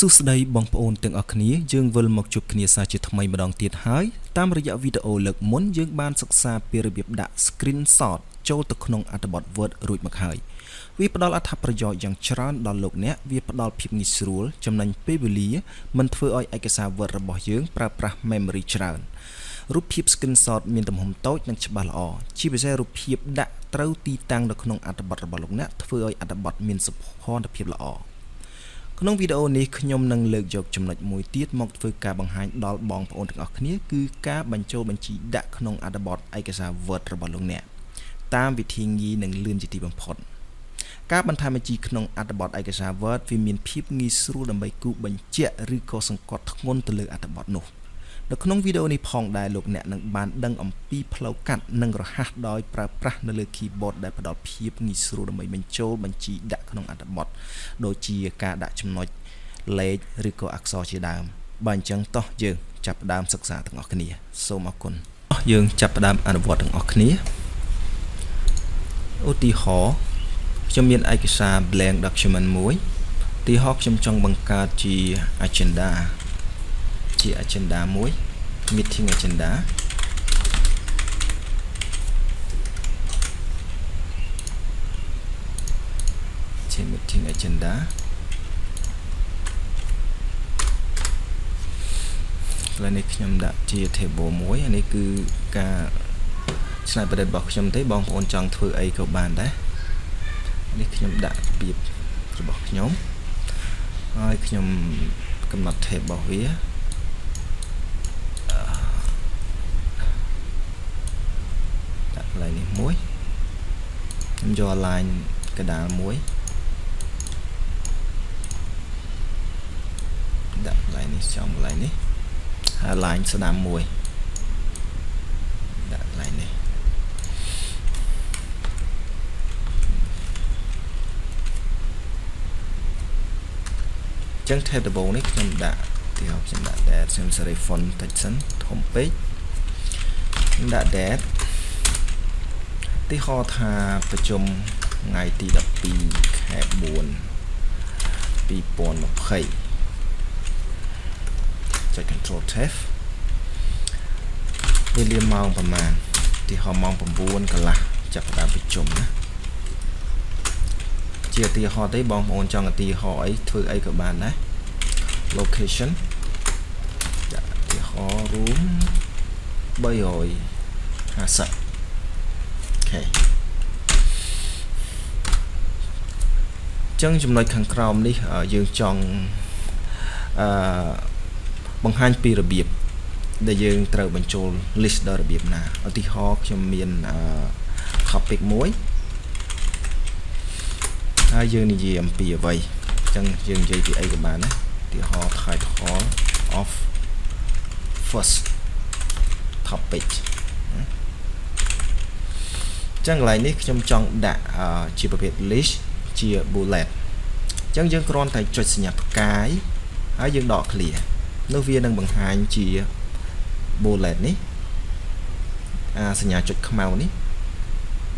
សួស្តីបងប្អូនទាំងអស់គ្នាយើងវិលមកជួបគ្នាសាជាថ្មីម្ដងទៀតហើយតាមរយៈវីដេអូលើកមុនយើងបានសិក្សាពីរបៀបដាក់ screenshot ចូលទៅក្នុងអត្ថបទ Word រួចមកហើយវាផ្ដល់អត្ថប្រយោជន៍យ៉ាងច្រើនដល់លោកអ្នកវាផ្ដល់ភាពងាយស្រួលចំណេញពេលវេលាមិនធ្វើឲ្យឯកសារ Word របស់យើងប្រើប្រាស់ memory ច្រើនរូបភាព screenshot មានទំហំតូចនិងច្បាស់ល្អជាពិសេសរូបភាពដាក់ត្រូវទីតាំងនៅក្នុងអត្ថបទរបស់លោកអ្នកធ្វើឲ្យអត្ថបទមានសោភ័ណភាពល្អក្នុងវីដេអូនេះខ្ញុំនឹងលើកយកចំណុចមួយទៀតមកធ្វើការបង្ហាញដល់បងប្អូនទាំងអស់គ្នាគឺការបញ្ចូលបញ្ជីដាក់ក្នុងអត្ថបទឯកសារ Word របស់លោកអ្នកតាមវិធីងាយនិងលឿនជាទីបំផុតការបន្ថែមបញ្ជីក្នុងអត្ថបទឯកសារ Word វាមានភាពងាយស្រួលដើម្បីគូសបញ្ជាក់ឬក៏សង្កត់ធ្ងន់ទៅលើអត្ថបទនោះនៅក្នុងវីដេអូនេះផងដែរលោកអ្នកនឹងបានដឹងអំពីផ្លូវកាត់និងរហ័សដោយប្រើប្រាស់នៅលើ keyboard ដែលផ្ដល់ភាពងាយស្រួលដើម្បីបញ្ចូលបញ្ជីដាក់ក្នុងអត្ថបទដូចជាការដាក់ចំណុចលេខឬក៏អក្សរជាដើមបើអញ្ចឹងតោះយើងចាប់ផ្ដើមសិក្សាទាំងអស់គ្នាសូមអរគុណយើងចាប់ផ្ដើមអនុវត្តទាំងអស់គ្នាឧទាហរណ៍ខ្ញុំមានឯកសារ blank document មួយឧទាហរណ៍ខ្ញុំចង់បង្កើតជា agenda មួយ meeting agenda ជា meeting agenda កន្លែងនេះខ្ញុំដាក់ជា table មួយអានេះគឺការឆ្នៃប្រឌិតរបស់ខ្ញុំទេបងប្អូនចង់ធ្វើអីក៏បានដែរនេះខ្ញុំដាក់របៀបរបស់ខ្ញុំហើយខ្ញុំកំណត់ table របស់វាកន្លែងនេះមួយខ្ញុំយក line កណ្ដាលមួយដាក់កន្លែងនេះចំកន្លែងនេះហើយ line ស្ដាំមួយដាក់កន្លែងនេះចឹង table នេះខ្ញុំដាក់ទីហោខ្ញុំដាក់ date ខ្ញុំសេរី font តិចសិនធំពេកខ្ញុំដាក់ dateទីហោថាប្រជុំថ្ងៃទី12ខែ4 2020ចុច Control Tab វេលាម៉ោងប្រមាណទីហោម៉ោង9កន្លះចាប់ផ្ដើមប្រជុំណាជាឧទាហរណ៍ទេបងប្អូនចង់ឧទាហរណ៍អីធ្វើអីក៏បានដែរ location ដាក់ឧទាហរណ៍ room 350ចឹងចំណុចខាងក្រោមនេះយើងចង់បង្ហាញពីរបៀបដែលយើងត្រូវបញ្ចូល list ដល់របៀបណាឧទាហរណ៍ខ្ញុំមានtopic មួយហើយយើងនិយាយអំពីអ្វីចឹងយើងនិយាយពីអីក៏បានណាឧទាហរណ៍ title of first topicចឹងកន្លែងនេះខ្ញុំចង់ដាក់ជាប្រភេទ list ជា bullet ចឹងយើងគ្រាន់តែចុចសញ្ញាផ្កាយហើយយើងដក clear នោះវានឹងបង្ហាញជា bullet នេះសញ្ញាចុចខ្មៅនេះ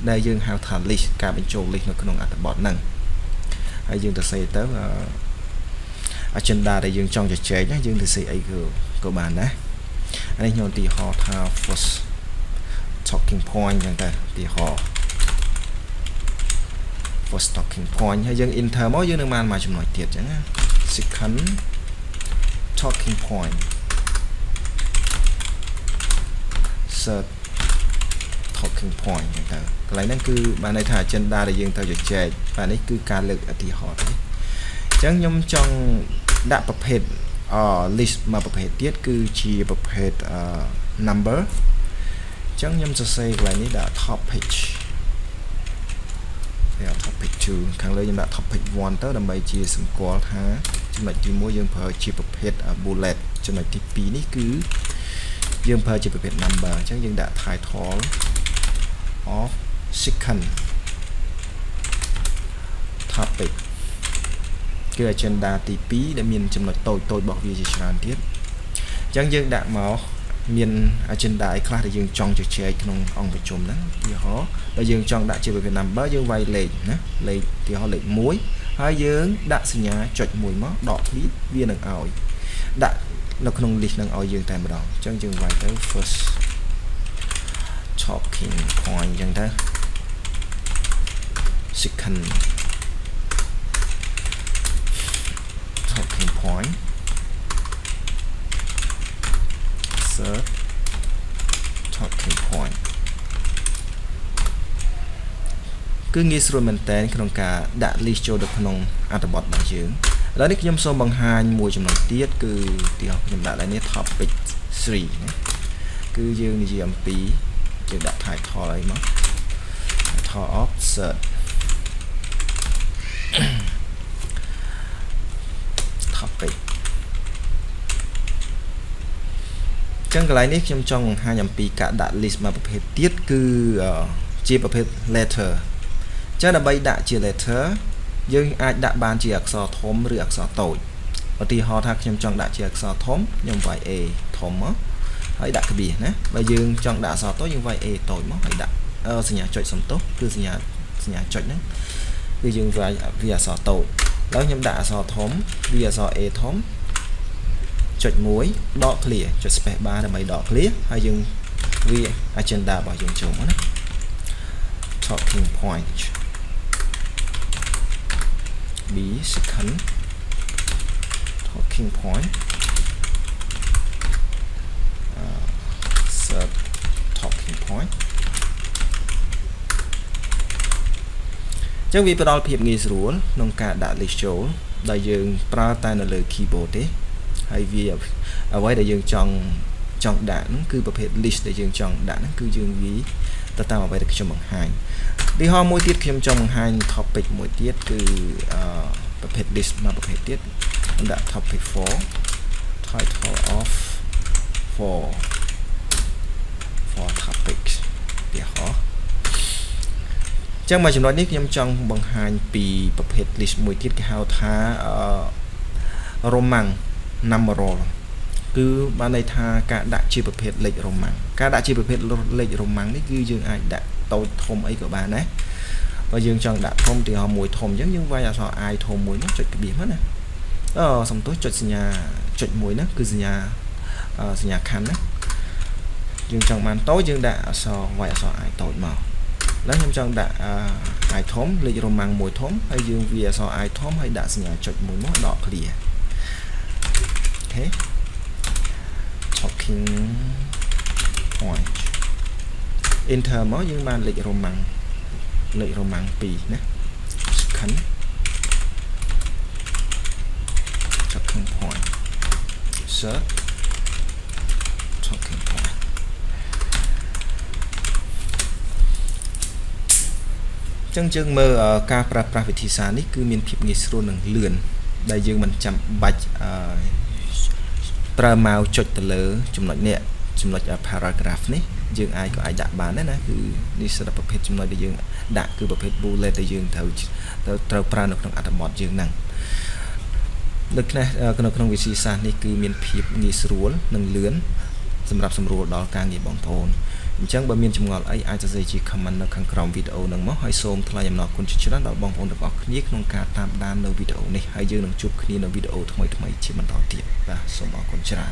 ដែលយើងហៅថា list ការបញ្ចូល list នៅក្នុងអត្ថបទហ្នឹងហើយយើងទៅសេទៅagenda ដែលយើងចង់ជជែកណាយើងទៅសេអីក៏បានដែរអានេះខ្ញុំឧទាហរណ៍ថា first talking point ចឹងទៅឧទាហរណ៍ first talking point ហើយយើង enter មកយើងនឹងបានមួយចំណុចទៀតចឹងណា second talking point third talking point ចឹងទៅកន្លែងហ្នឹងគឺបានន័យថា agenda ដែលយើងត្រូវជជែកបាទនេះគឺការលើកឧទាហរណ៍ទេចឹងខ្ញុំចង់ដាក់ប្រភេទlist មួយប្រភេទទៀតគឺជាប្រភេទ numberចឹងខ្ញុំសរសេរកន្លែងនេះដាក់ topic ហើយ topic 2ខាងលើខ្ញុំដាក់ topic 1ទៅដើម្បីជាសម្គាល់ថាចំណុចទី1យើងប្រើជាប្រភេទ bullet ចំណុចទី2នេះគឺយើងប្រើជាប្រភេទ number អញ្ចឹងយើងដាក់ title of second topic គឺ agenda ទី2ដែលមានចំណុចតូចៗរបស់វាជាច្រើនទៀតអញ្ចឹងយើងដាក់មក មាន agenda ឯខ្លះដែលយើងចង់ជជែកក្នុងអង្គប្រជុំហ្នឹងឧទាហរណ៍បើយើងចង់ដាក់ជាប្រភេទ number យើងវាយលេខណាលេខឧទាហរណ៍លេខ1ហើយយើងដាក់សញ្ញាចុច1មកដកឃ្លីកវានឹងឲ្យដាក់នៅក្នុង list នឹងឲ្យយើងតែម្ដងអញ្ចឹងយើងវាយទៅ first talking point អញ្ចឹងទៅ second talking point third talking point គឺងាយស្រួលមែនតើក្នុងការដាក់ list ចូលទៅក្នុងអត្ថបទរបស់យើងឥឡូវនេះខ្ញុំសូមបង្ហាញមួយចំណុចទៀតគឺទីខ្ញុំដាក់ឡើងនេះ topic 3ណាគឺយើងនិយាយអំពីយើងដាក់ title អីមក title of search topic ចឹងកន្លែងនេះខ្ញុំចង់បង្ហាញអំពីការដាក់ list មួយប្រភេទទៀតគឺជាប្រភេទ letter ចឹងដើម្បីដាក់ជា letter យើងអាចដាក់បានជាអក្សរធំឬអក្សរតូចឧទាហរណ៍ថាខ្ញុំចង់ដាក់ជាអក្សរធំខ្ញុំវាយ A ធំមកហើយដាក់ក្បៀសណាបើយើងចង់ដាក់អក្សរតូចយើងវាយ A តូចមកហើយដាក់សញ្ញាចុចសំទោសគឺសញ្ញាចុចហ្នឹងគឺយើងវាយវាអក្សរតូចហើយខ្ញុំដាក់អក្សរធំវាអក្សរ A ធំចុច1ដក clear ចុច space bar ដើម្បីដក clear ហើយយើងវា agenda របស់យើងចូលមកណា talking point B second talking point third talking point ចឹងវាផ្ដល់ភាពងាយស្រួលក្នុងការដាក់ list ចូលដែលយើងប្រើតែនៅលើ keyboard ទេហើយវាអ្វីដែលយើងចង់ដាក់ហ្នឹងគឺប្រភេទ list ដែលយើងចង់ដាក់ហ្នឹងគឺយើងវាទៅតាមអ្វីដែលខ្ញុំបង្ហាញឧទាហរណ៍មួយទៀតខ្ញុំចង់បង្ហាញ topic មួយទៀតគឺប្រភេទ list មួយប្រភេទទៀតខ្ញុំដាក់ topic 4 title of 4 topics ឧទាហរណ៍ចឹងមកចំណុចនេះខ្ញុំចង់បង្ហាញពីប្រភេទ list មួយទៀតគេហៅថា Roman numeral គឺបានន័យថាការដាក់ជាប្រភេទលេខ Roman ការដាក់ជាប្រភេទលេខ Roman នេះគឺយើងអាចដាក់តូចធំអីក៏បានដែរបើយើងចង់ដាក់ធំទីហោមួយធំអញ្ចឹងយើងវាយអក្សរ I ធំមួយមកចុចក្បៀសមកណាសំទោសចុចសញ្ញាចុចមួយហ្នឹងគឺសញ្ញាខណ្ឌណាយើងចង់បានតូចយើងដាក់អក្សរវាយអក្សរ I តូចមកแล้วខ្ញុំចង់ដាក់ I ធំលេខ Roman មួយធំហើយយើងវាអក្សរ I ធំហើយដាក់សញ្ញាចុចមួយមកដក clear អូខេ talking point enter មកយើងបានលេខ Roman 2ណា second talking point third talking point ចឹងយើងមើលការប្រើប្រាស់វិធីសាស្ត្រនេះគឺមានភាពងាយស្រួលនិងលឿនដែលយើងមិនចាំបាច់ប្រើម៉ាវចុចទៅលើចំណុច paragraph នេះយើងអាចដាក់បានដែរណាគឺនេះសម្រាប់ប្រភេទចំណុចដែលយើងដាក់គឺប្រភេទ bullet ដែលយើងត្រូវប្រើនៅក្នុងអត្ថបទយើងហ្នឹងនៅក្នុងវិធីសាស្ត្រនេះគឺមានភាពងាយស្រួលនិងលឿនសម្រាប់សម្រួលដល់ការងារបងប្អូនអញ្ចឹងបើមានចម្ងល់អីអាចសរសេរជា comment នៅខាងក្រោមវីដេអូហ្នឹងមកហើយសូមថ្លែងអំណរគុណជាច្រើនដល់បងប្អូនទាំងអស់គ្នាក្នុងការតាមដាននៅវីដេអូនេះហើយយើងនឹងជួបគ្នានៅវីដេអូថ្មីៗជាបន្តទៀតបាទសូមអរគុណច្រើន